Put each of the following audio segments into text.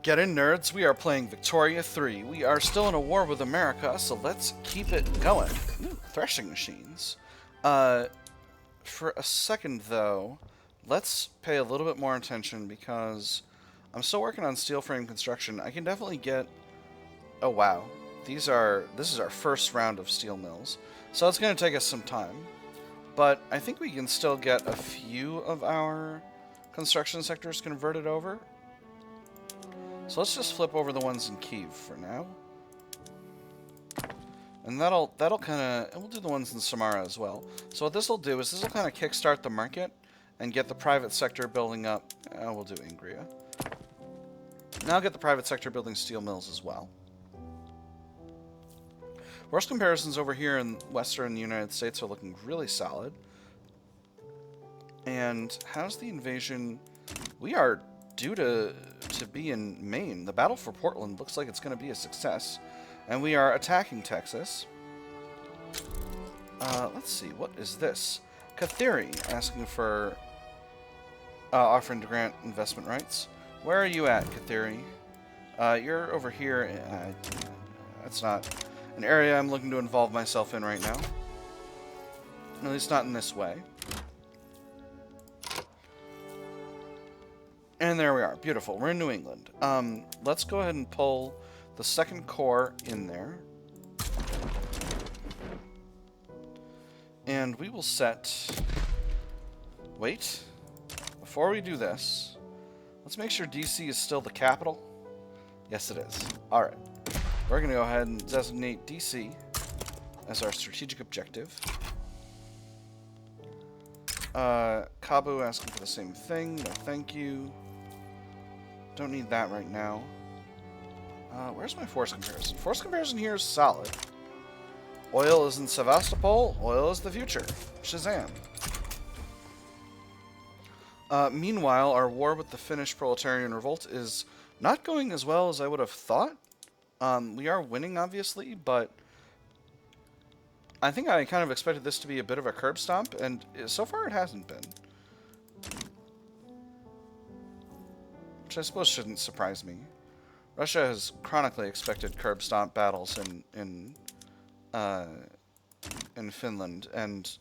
Get in, nerds. We are playing Victoria 3. We are still in a war with America, so let's keep it going. Ooh, threshing machines. For a second, though, let's pay a little bit more attention because I'm still working on steel frame construction. I can definitely get... Oh, wow. This is our first round of steel mills, so it's going to take us some time. But I think we can still get a few of our construction sectors converted over. So let's just flip over the ones in Kyiv for now. And that'll kind of... And we'll do the ones in Samara as well. So what this will do is this will kind of kickstart the market and get the private sector building up. We'll do Ingria. Now I'll get the private sector building steel mills as well. Worst comparisons over here in Western United States are looking really solid. And how's the invasion? We are due to be in Maine. The battle for Portland looks like it's going to be a success. And we are attacking Texas. Let's see, what is this? Katheri asking for offering to grant investment rights. Where are you at, Katheri? You're over here. That's not an area I'm looking to involve myself in right now. At least not in this way. And there we are. Beautiful. We're in New England. Let's go ahead and pull the second corps in there. And we will set... Wait. Before we do this, let's make sure DC is still the capital. Yes, it is. Alright. We're going to go ahead and designate DC as our strategic objective. Kabu asking for the same thing. No, thank you. Don't need that right now. Where's my force comparison? Force comparison here is solid. Oil is in Sevastopol. Oil is the future. Shazam. Meanwhile, our war with the Finnish proletarian revolt is not going as well as I would have thought. We are winning, obviously, but I think I kind of expected this to be a bit of a curb stomp, and so far it hasn't been. Which I suppose shouldn't surprise me. Russia has chronically expected curb stomp battles in Finland and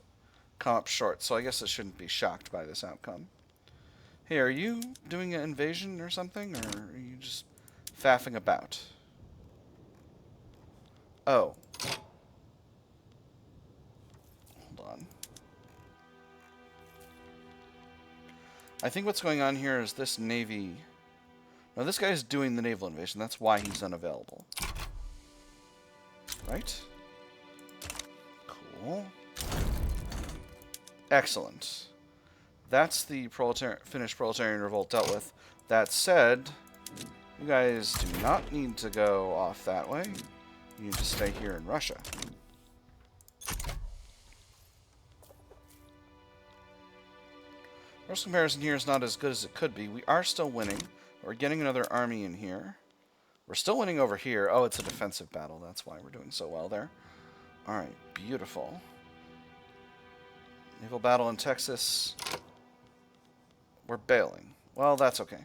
come up short, so I guess it shouldn't be shocked by this outcome. Hey, are you doing an invasion or something, or are you just faffing about? Oh. Hold on. I think what's going on here is this navy... No, this guy's doing the naval invasion. That's why he's unavailable. Right? Cool. Excellent. That's the Finnish proletarian revolt dealt with. That said, you guys do not need to go off that way. You need to stay here in Russia. First comparison here is not as good as it could be. We are still winning. We're getting another army in here. We're still winning over here. Oh, it's a defensive battle. That's why we're doing so well there. Alright, beautiful. Naval battle in Texas. We're bailing. Well, that's okay.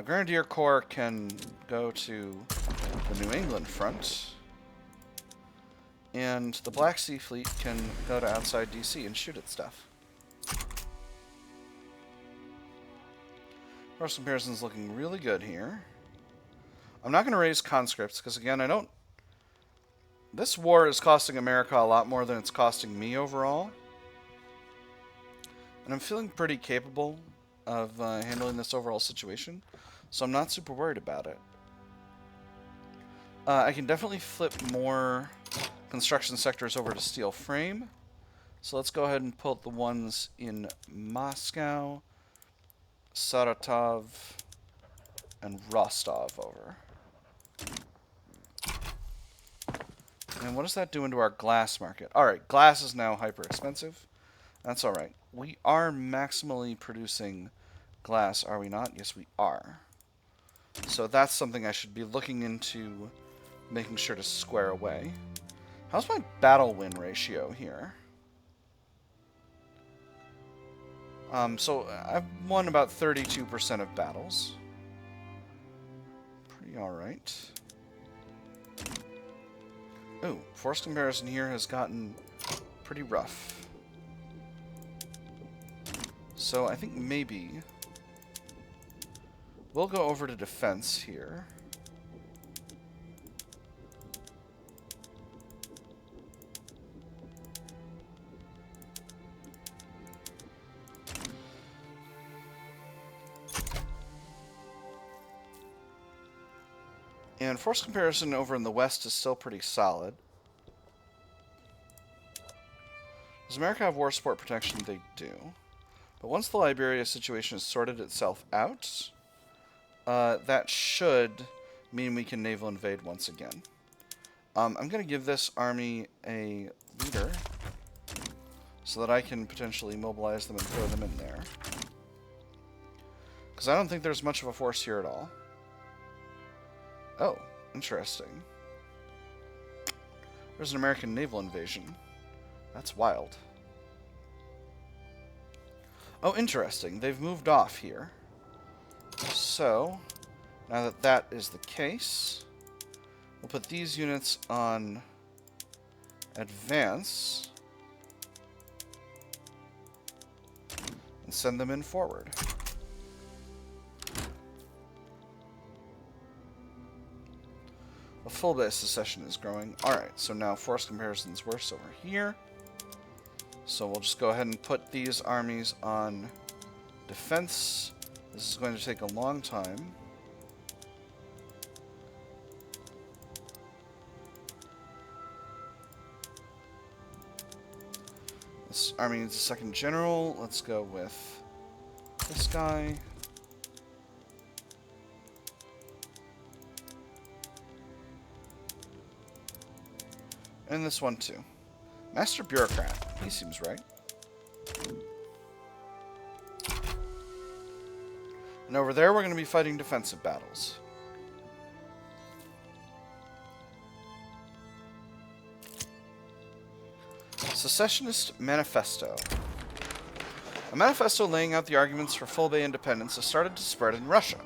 Grenadier Corps can go to the New England front. And the Black Sea Fleet can go to outside DC and shoot at stuff. Force comparison's looking really good here. I'm not going to raise conscripts, because again, I don't... This war is costing America a lot more than it's costing me overall. And I'm feeling pretty capable of handling this overall situation, so I'm not super worried about it. I can definitely flip more construction sectors over to steel frame. So let's go ahead and pull the ones in Moscow, Saratov, and Rostov over. And what does that do into our glass market? Alright, glass is now hyper expensive. That's alright. We are maximally producing glass, are we not? Yes, we are. So that's something I should be looking into making sure to square away. How's my battle win ratio here? So I've won about 32% of battles. pretty alright. Ooh, force comparison here has gotten pretty rough. So I think maybe we'll go over to defense here. And force comparison over in the west is still pretty solid. Does America have war support protection? They do. But once the Liberia situation has sorted itself out, that should mean we can naval invade once again. I'm going to give this army a leader so that I can potentially mobilize them and throw them in there. Because I don't think there's much of a force here at all. Oh, interesting. There's an American naval invasion. That's wild. Oh, interesting. They've moved off here. So, now that that is the case, we'll put these units on advance and send them in forward. A full base secession is growing. Alright, so now force comparison's worse over here. So we'll just go ahead and put these armies on defense. This is going to take a long time. This army needs a second general. Let's go with this guy. And this one too. Master Bureaucrat. He seems right. And over there we're going to be fighting defensive battles. Secessionist Manifesto. A manifesto laying out the arguments for full Bay independence has started to spread in Russia.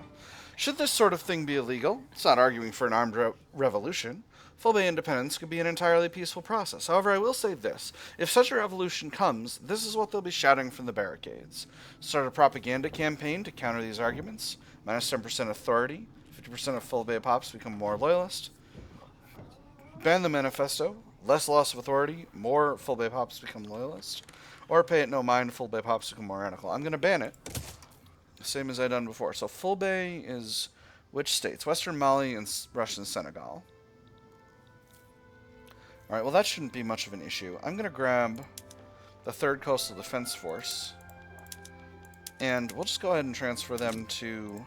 Should this sort of thing be illegal? It's not arguing for an armed revolution. Full Bay independence could be an entirely peaceful process. However, I will say this. If such a revolution comes, this is what they'll be shouting from the barricades. Start a propaganda campaign to counter these arguments. Minus 10% authority. 50% of Full Bay pops become more loyalist. Ban the manifesto. Less loss of authority. More Full Bay pops become loyalist. Or pay it no mind. Full Bay pops become more radical. I'm going to ban it. Same as I've done before. So Full Bay is which states? Western Mali and Russian Senegal. Alright, well that shouldn't be much of an issue. I'm going to grab the 3rd Coastal Defense Force. And we'll just go ahead and transfer them to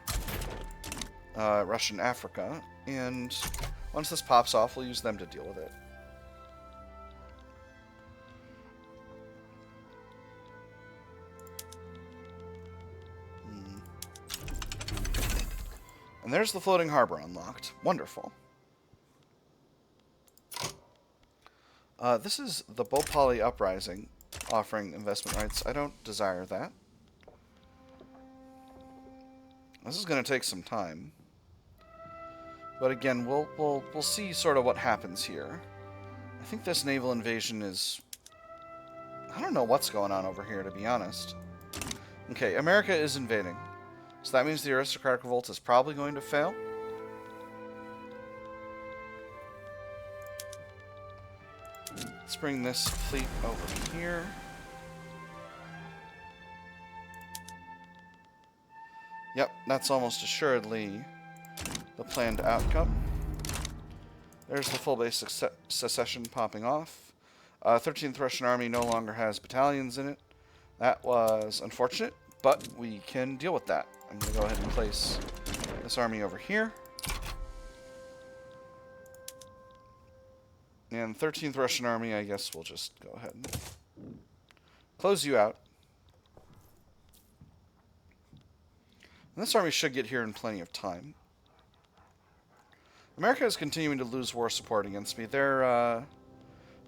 Russian Africa. And once this pops off, we'll use them to deal with it. And there's the floating harbor unlocked. Wonderful. This is the Bhopali Uprising, offering investment rights. I don't desire that. This is going to take some time. But again, we'll see sort of what happens here. I think this naval invasion is... I don't know what's going on over here, to be honest. Okay, America is invading. So that means the aristocratic revolt is probably going to fail. Let's bring this fleet over here. Yep, that's almost assuredly the planned outcome. There's the full base secession popping off. 13th Russian Army no longer has battalions in it. That was unfortunate, but we can deal with that. I'm going to go ahead and place this army over here. And 13th Russian Army, I guess we'll just go ahead and close you out. And this army should get here in plenty of time. America is continuing to lose war support against me. Their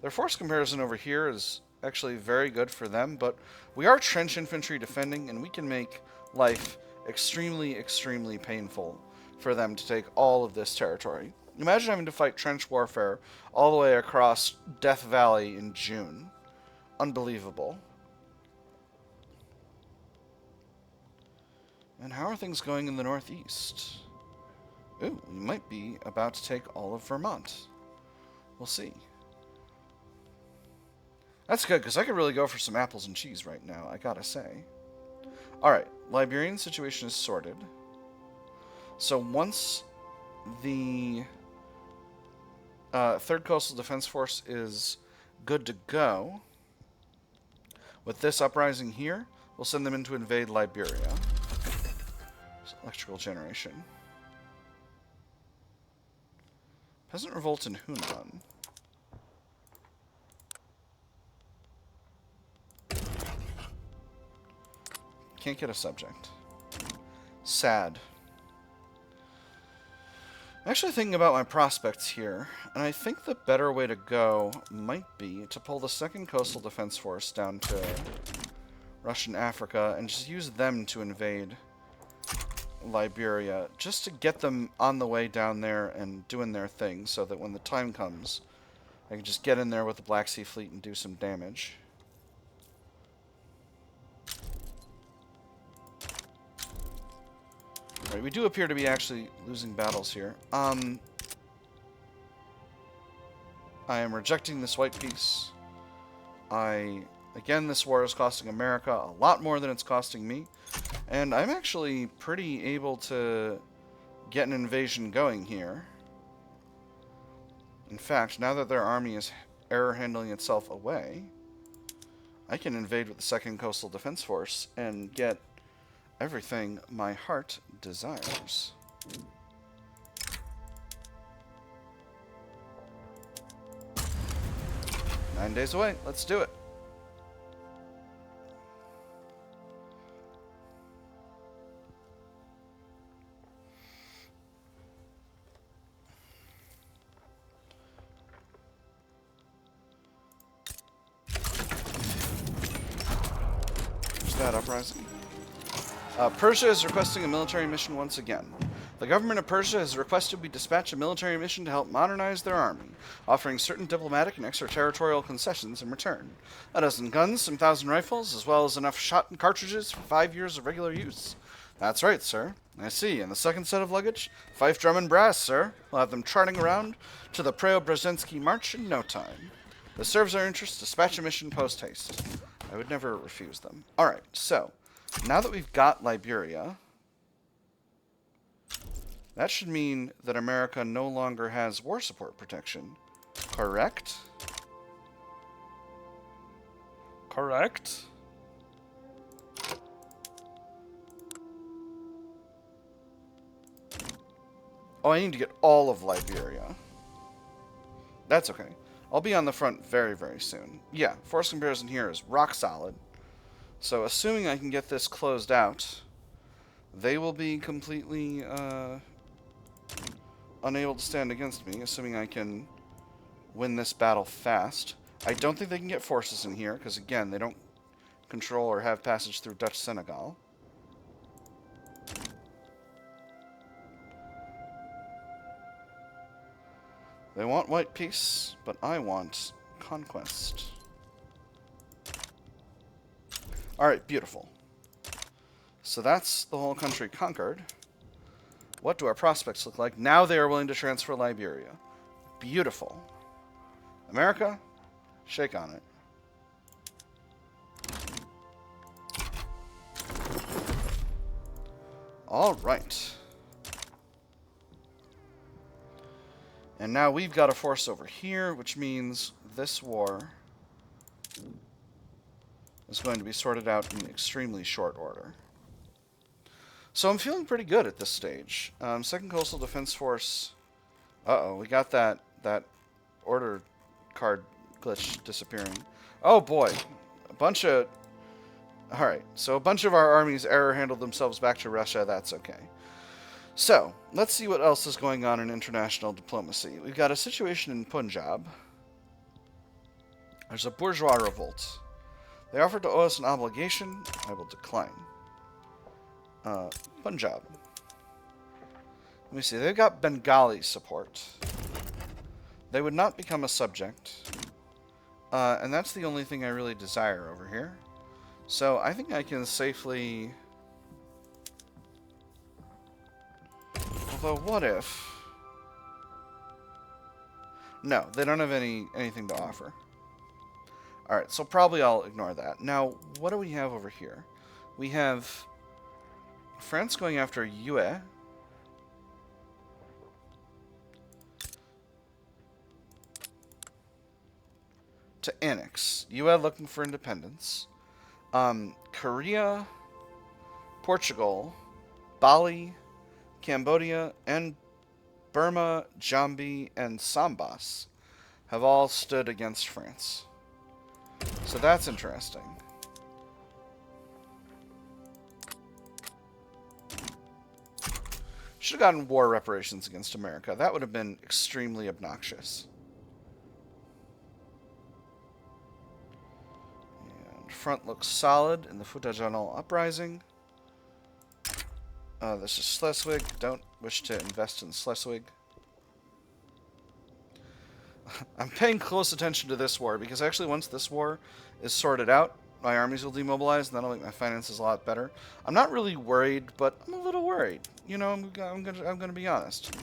force comparison over here is actually very good for them, but we are trench infantry defending, and we can make life extremely, extremely painful for them to take all of this territory. Imagine having to fight trench warfare all the way across Death Valley in June. Unbelievable. And how are things going in the northeast? Ooh, we might be about to take all of Vermont. We'll see. That's good, because I could really go for some apples and cheese right now, I gotta say. Alright, Liberian situation is sorted. So once the 3rd Coastal Defense Force is good to go, with this uprising here, we'll send them in to invade Liberia. Electrical generation. Peasant revolt in Hunan. Can't get a subject. Sad. I'm actually thinking about my prospects here, and I think the better way to go might be to pull the 2nd Coastal Defense Force down to Russian Africa and just use them to invade Liberia, just to get them on the way down there and doing their thing, so that when the time comes, I can just get in there with the Black Sea Fleet and do some damage. Right, we do appear to be actually losing battles here. I am rejecting this white peace. Again, this war is costing America a lot more than it's costing me. And I'm actually pretty able to get an invasion going here. In fact, now that their army is error handling itself away, I can invade with the 2nd Coastal Defense Force and get everything my heart desires. "9 days away. Let's do it." There's that uprising. Persia is requesting a military mission once again. The government of Persia has requested we dispatch a military mission to help modernize their army, offering certain diplomatic and extraterritorial concessions in return. 12 guns, some 1,000 rifles, as well as enough shot and cartridges for 5 years of regular use. That's right, sir. I see. And the second set of luggage? Fife, drum, and brass, sir. We'll have them trotting around to the Preobrazhensky March in no time. This serves our interest. Dispatch a mission post-haste. I would never refuse them. Alright, so now that we've got Liberia, that should mean that America no longer has war support protection. Correct? Correct? Oh, I need to get all of Liberia. That's okay. I'll be on the front very, very soon. Yeah, force comparison here is rock solid. So, assuming I can get this closed out, they will be completely unable to stand against me, assuming I can win this battle fast. I don't think they can get forces in here, because, again, they don't control or have passage through Dutch Senegal. They want white peace, but I want conquest. Alright, beautiful. So that's the whole country conquered. What do our prospects look like? Now they are willing to transfer Liberia. Beautiful. America, shake on it. Alright. And now we've got a force over here, which means this war is going to be sorted out in extremely short order. So I'm feeling pretty good at this stage. Second Coastal Defense Force. Uh-oh, we got that order card glitch disappearing. Oh boy, a bunch of... Alright, so a bunch of our armies error handled themselves back to Russia. That's okay. So, let's see what else is going on in international diplomacy. We've got a situation in Punjab. There's a bourgeois revolt. They offered to owe us an obligation. I will decline. Punjab. Let me see. They've got Bengali support. They would not become a subject. And that's the only thing I really desire over here. So I think I can safely... Although, what if... No, they don't have anything to offer. Alright, so probably I'll ignore that. Now, what do we have over here? We have France going after Yue. To annex. Yue looking for independence. Korea, Portugal, Bali, Cambodia, and Burma, Jambi, and Sambas have all stood against France. So that's interesting. Should have gotten war reparations against America. That would have been extremely obnoxious. And front looks solid in the Futajanol uprising. This is Schleswig. Don't wish to invest in Schleswig. I'm paying close attention to this war, because actually once this war is sorted out, my armies will demobilize, and that'll make my finances a lot better. I'm not really worried, but I'm a little worried. You know, I'm gonna be honest.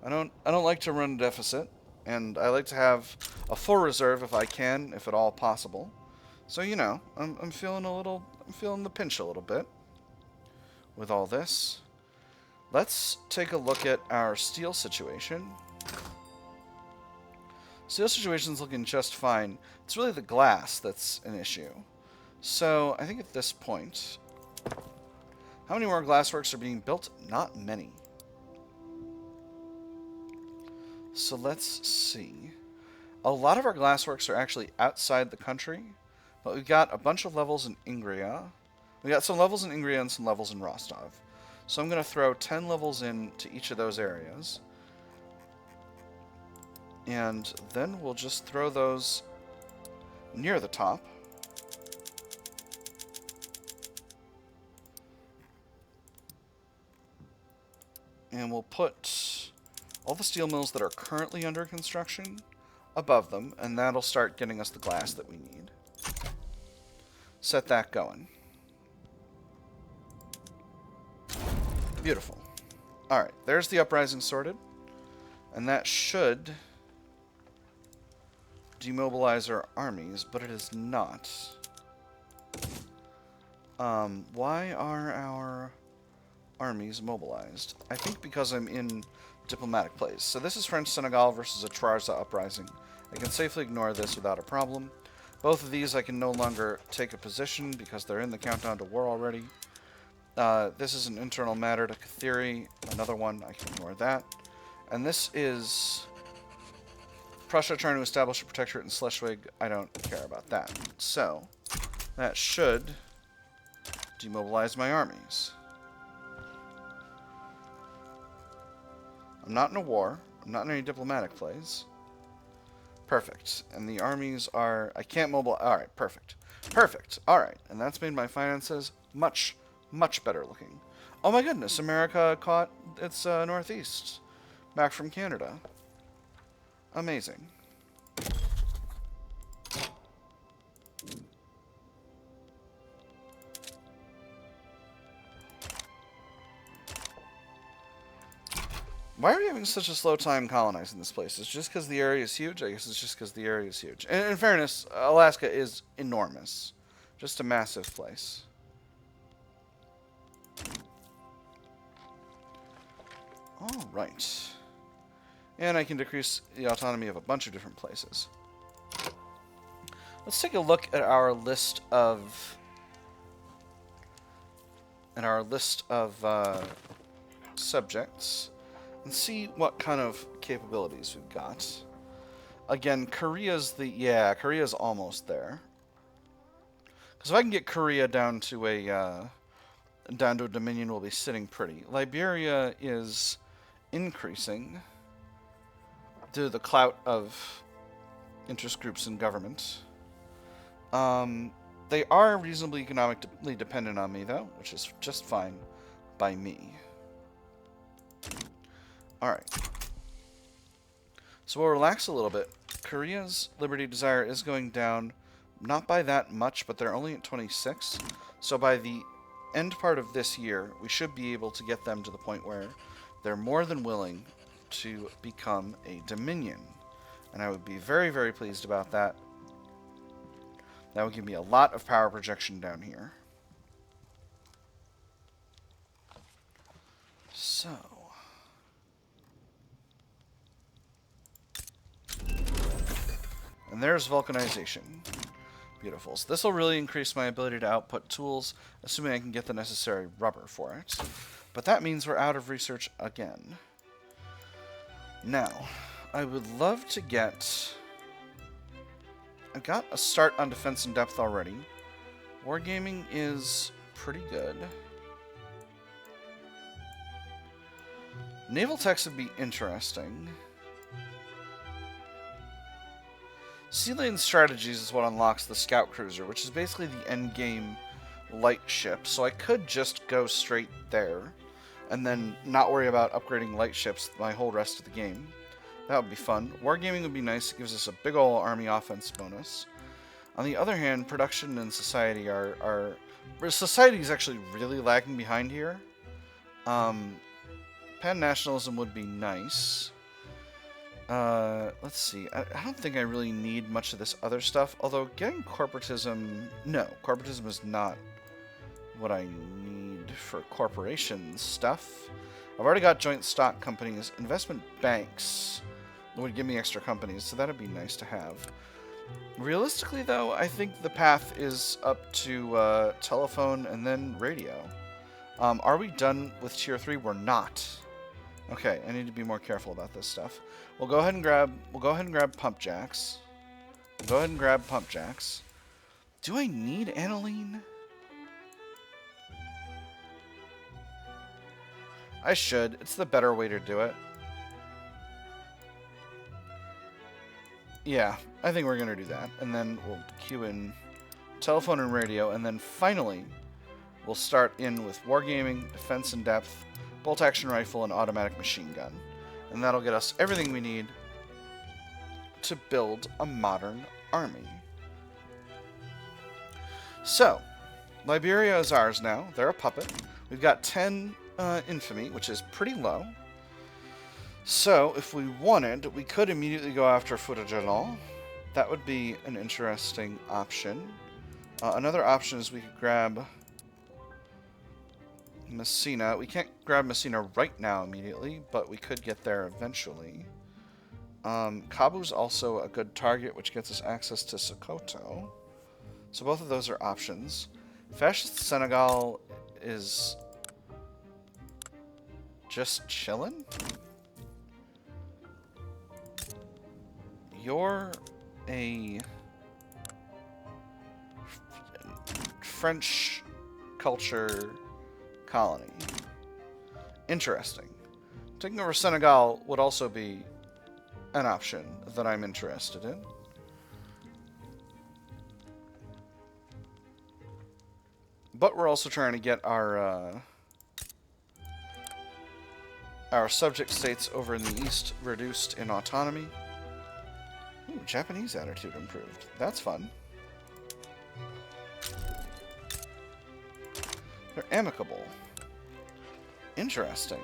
I don't like to run a deficit, and I like to have a full reserve if I can, if at all possible. So you know, I'm feeling the pinch a little bit with all this. Let's take a look at our steel situation. Steel situation's looking just fine. It's really the glass that's an issue. So, I think at this point... How many more glassworks are being built? Not many. So let's see. A lot of our glassworks are actually outside the country. But we've got a bunch of levels in Ingria. We got some levels in Ingria and some levels in Rostov. So I'm going to throw 10 levels into each of those areas. And then we'll just throw those near the top. And we'll put all the steel mills that are currently under construction above them, and that'll start getting us the glass that we need. Set that going. Beautiful. Alright, there's the uprising sorted. And that should demobilize our armies, but it is not. Why are our armies mobilized? I think because I'm in diplomatic place. So this is French Senegal versus a Trarza uprising. I can safely ignore this without a problem. Both of these I can no longer take a position because they're in the countdown to war already. This is an internal matter to Kathiri. Another one, I can ignore that. And this is Prussia trying to establish a protectorate in Schleswig. I don't care about that. So, that should demobilize my armies. I'm not in a war. I'm not in any diplomatic plays. Perfect. And the armies are... I can't mobilize... Alright, perfect. Perfect. Alright. And that's made my finances much, much better looking. Oh my goodness, America caught its northeast back from Canada. Amazing. Why are we having such a slow time colonizing this place? Is it just because the area is huge? I guess it's just because the area is huge. And in fairness, Alaska is enormous. Just a massive place. Alright. And I can decrease the autonomy of a bunch of different places. Let's take a look at our list of... subjects. And see what kind of capabilities we've got. Again, Korea's almost there. Because if I can get Korea down to a dominion, we'll be sitting pretty. Liberia is increasing due to the clout of interest groups in government. They are reasonably economically dependent on me, though, which is just fine by me. Alright. So we'll relax a little bit. Korea's Liberty Desire is going down, not by that much, but they're only at 26. So by the end part of this year, we should be able to get them to the point where they're more than willing to become a dominion. And I would be very, very pleased about that. That would give me a lot of power projection down here. So... and there's vulcanization. Beautiful. So this will really increase my ability to output tools, assuming I can get the necessary rubber for it. But that means we're out of research again. Now, I would love to get... I've got a start on defense in depth already. Wargaming is pretty good. Naval techs would be interesting. Sea Lane Strategies is what unlocks the Scout Cruiser, which is basically the endgame light ship. So I could just go straight there and then not worry about upgrading light ships my whole rest of the game. That would be fun. Wargaming would be nice. It gives us a big ol' army offense bonus. On the other hand, production and society are society is actually really lagging behind here. Pan-nationalism would be nice. Let's see. I don't think I really need much of this other stuff, although getting corporatism... No, corporatism is not what I need for corporation stuff. I've already got joint stock companies. Investment banks would give me extra companies, so that would be nice to have. Realistically, though, I think the path is up to telephone and then radio. Are we done with Tier 3? We're not. Okay, I need to be more careful about this stuff. We'll go ahead and grab pump jacks. Do I need aniline? I should. It's the better way to do it. Yeah, I think we're going to do that. And then we'll queue in telephone and radio. And then finally, we'll start in with wargaming, defense in depth, bolt-action rifle, and automatic machine gun. And that'll get us everything we need to build a modern army. So, Liberia is ours now. They're a puppet. We've got 10 infamy, which is pretty low. So, if we wanted, we could immediately go after Fouta-Jalon. That would be an interesting option. Another option is we could grab Messina. We can't grab Messina right now immediately, but we could get there eventually. Kabu's also a good target, which gets us access to Sokoto. So both of those are options. Fascist Senegal is just chillin'? You're a French culture colony. Interesting. Taking over Senegal would also be an option that I'm interested in. But we're also trying to get our subject states over in the east reduced in autonomy. Ooh, Japanese attitude improved. That's fun. They're amicable. Interesting.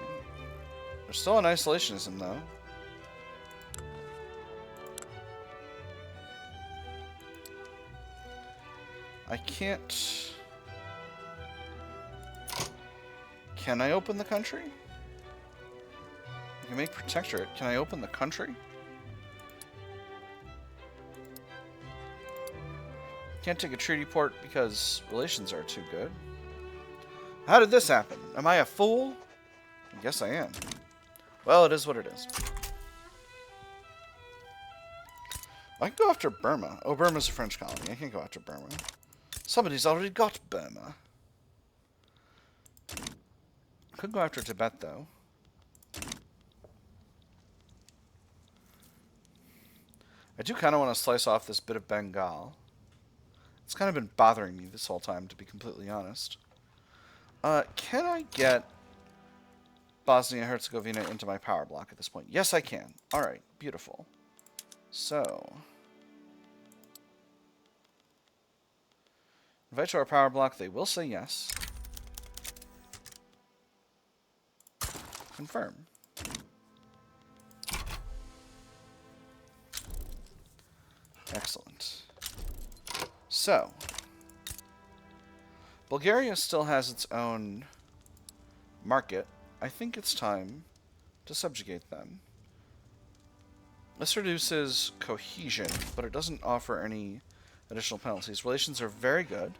They're still in isolationism, though. I can't... Can I open the country? I can make protectorate. Can I open the country? Can't take a treaty port because relations are too good. How did this happen? Am I a fool? I guess I am. Well, it is what it is. I can go after Burma. Oh, Burma's a French colony. I can't go after Burma. Somebody's already got Burma. Could go after Tibet, though. I do kind of want to slice off this bit of Bengal. It's kind of been bothering me this whole time, to be completely honest. Can I get Bosnia-Herzegovina into my power block at this point. Yes, I can. All right, beautiful. So, invite to our power block. They will say yes. Confirm. Excellent. So, Bulgaria still has its own market. I think it's time to subjugate them. This reduces cohesion, but it doesn't offer any additional penalties. Relations are very good.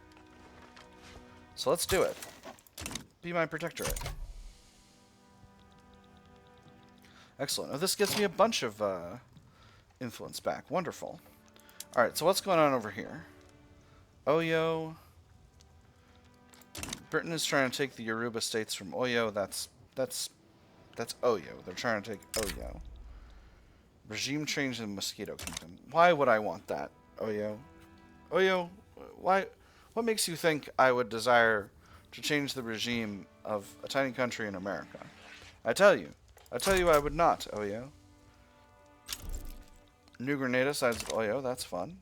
So let's do it. Be my protectorate. Excellent. Oh, this gives me a bunch of influence back. Wonderful. Alright, so what's going on over here? Oyo. Britain is trying to take the Yoruba states from Oyo. That's Oyo. They're trying to take Oyo. Regime change in Mosquito Kingdom. Why would I want that, Oyo? Oyo, why? What makes you think I would desire to change the regime of a tiny country in America? I tell you I would not, Oyo. New Grenada sides with Oyo, that's fun.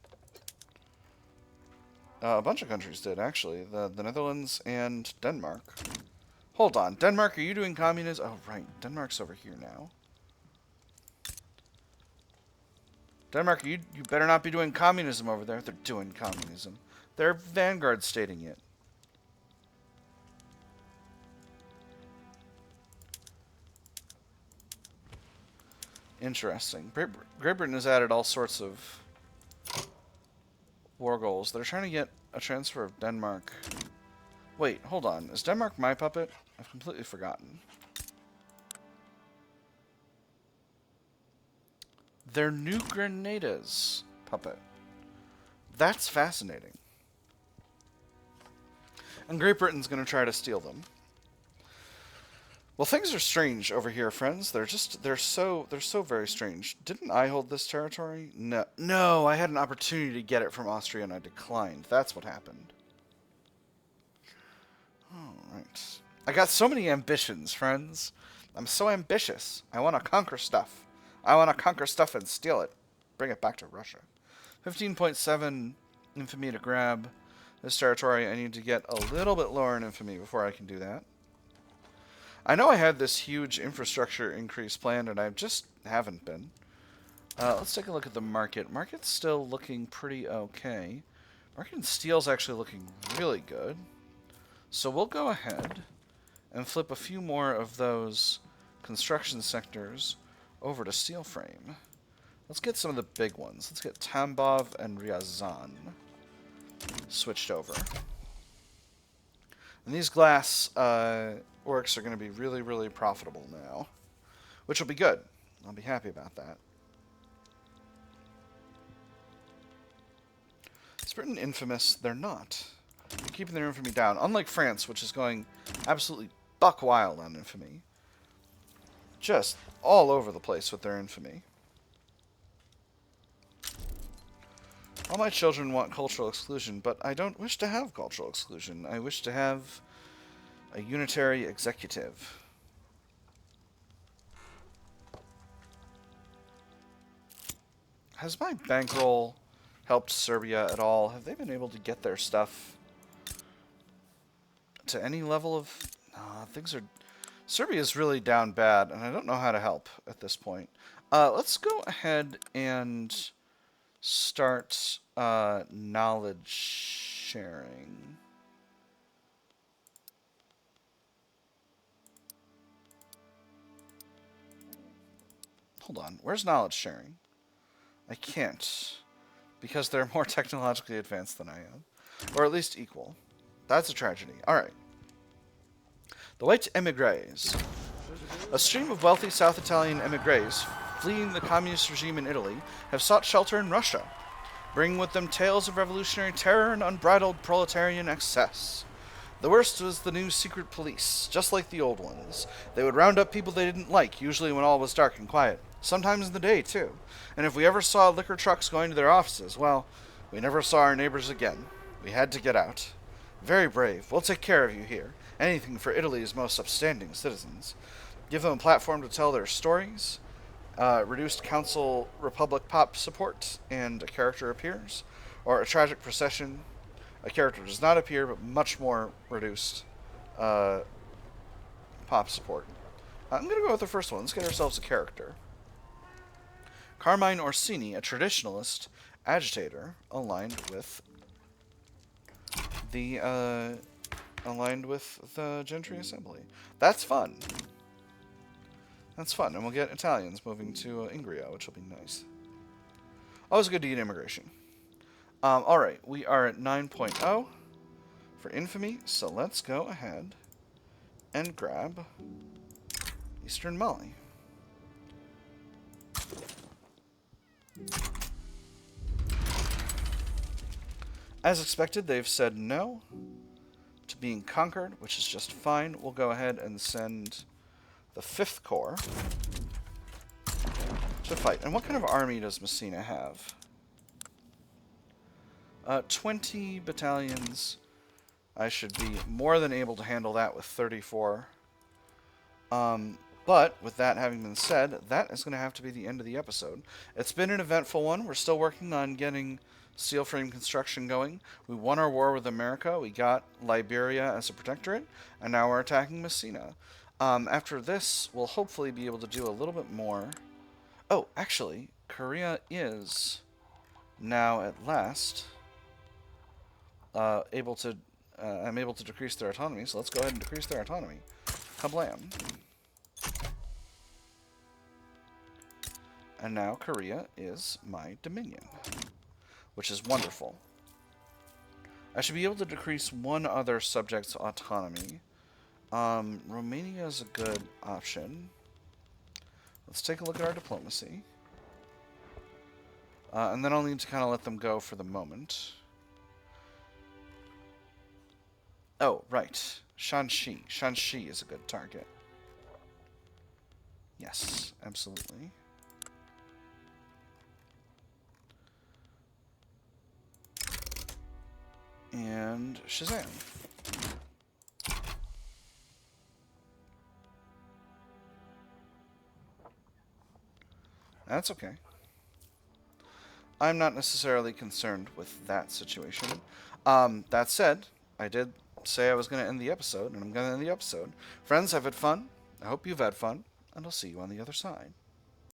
A bunch of countries did, actually. The Netherlands and Denmark. Hold on, Denmark, are you doing communism? Oh, right, Denmark's over here now. Denmark, you better not be doing communism over there. They're doing communism. They're vanguard stating it. Interesting. Great Britain has added all sorts of war goals. They're trying to get a transfer of Denmark. Wait, hold on. Is Denmark my puppet? I've completely forgotten. They're New Grenada's puppet. That's fascinating. And Great Britain's going to try to steal them. Well, things are strange over here, friends. They're so very strange. Didn't I hold this territory? No, I had an opportunity to get it from Austria and I declined. That's what happened. All right. I got so many ambitions, friends. I'm so ambitious. I want to conquer stuff. I want to conquer stuff and steal it. Bring it back to Russia. 15.7 infamy to grab this territory. I need to get a little bit lower in infamy before I can do that. I know I had this huge infrastructure increase planned, and I just haven't been. Let's take a look at the market. Market's still looking pretty okay. Market in steel's actually looking really good. So we'll go ahead and flip a few more of those construction sectors over to steel frame. Let's get some of the big ones. Let's get Tambov and Ryazan switched over. And these glass works are going to be really, really profitable now, which will be good. I'll be happy about that. Is Britain infamous? They're not. They're keeping their infamy down. Unlike France, which is going absolutely buck wild on infamy. Just all over the place with their infamy. All my children want cultural exclusion, but I don't wish to have cultural exclusion. I wish to have a unitary executive. Has my bankroll helped Serbia at all? Have they been able to get their stuff to any level of... things are... Serbia's really down bad, and I don't know how to help at this point. Let's go ahead and start knowledge sharing. Hold on, where's knowledge sharing? I can't, because they're more technologically advanced than I am. Or at least equal. That's a tragedy. Alright. The white émigrés. A stream of wealthy South Italian émigrés fleeing the communist regime in Italy have sought shelter in Russia, bringing with them tales of revolutionary terror and unbridled proletarian excess. The worst was the new secret police, just like the old ones. They would round up people they didn't like, usually when all was dark and quiet. Sometimes in the day, too. And if we ever saw liquor trucks going to their offices, well, we never saw our neighbors again. We had to get out. Very brave. We'll take care of you here. Anything for Italy's most upstanding citizens. Give them a platform to tell their stories. Reduced Council Republic pop support, and a character appears. Or a tragic procession. A character does not appear, but much more reduced uh, pop support. I'm going to go with the first one. Let's get ourselves a character. Carmine Orsini, a traditionalist agitator, aligned with the Gentry Assembly. That's fun. That's fun, and we'll get Italians moving to Ingria, which will be nice. Always good to get immigration. Alright, we are at 9.0 for infamy, so let's go ahead and grab Eastern Mali. As expected, they've said no to being conquered, which is just fine. We'll go ahead and send the 5th Corps to fight. And what kind of army does Messina have? 20 battalions. I should be more than able to handle that with 34. But with that having been said, that is going to have to be the end of the episode. It's been an eventful one. We're still working on getting steel frame construction going. We won our war with America. We got Liberia as a protectorate, and now we're attacking Messina. After this, we'll hopefully be able to do a little bit more. Oh, actually, Korea is now at last I'm able to decrease their autonomy, so let's go ahead and decrease their autonomy. Kablam. And now Korea is my dominion, which is wonderful. I should be able to decrease one other subject's autonomy. Romania is a good option. Let's take a look at our diplomacy. And then I'll need to kind of let them go for the moment. Oh, right. Shanxi. Shanxi is a good target. Yes, absolutely. And Shazam. That's okay. I'm not necessarily concerned with that situation. That said, I did say I was going to end the episode, and I'm going to end the episode. Friends, I've had fun. I hope you've had fun, and I'll see you on the other side.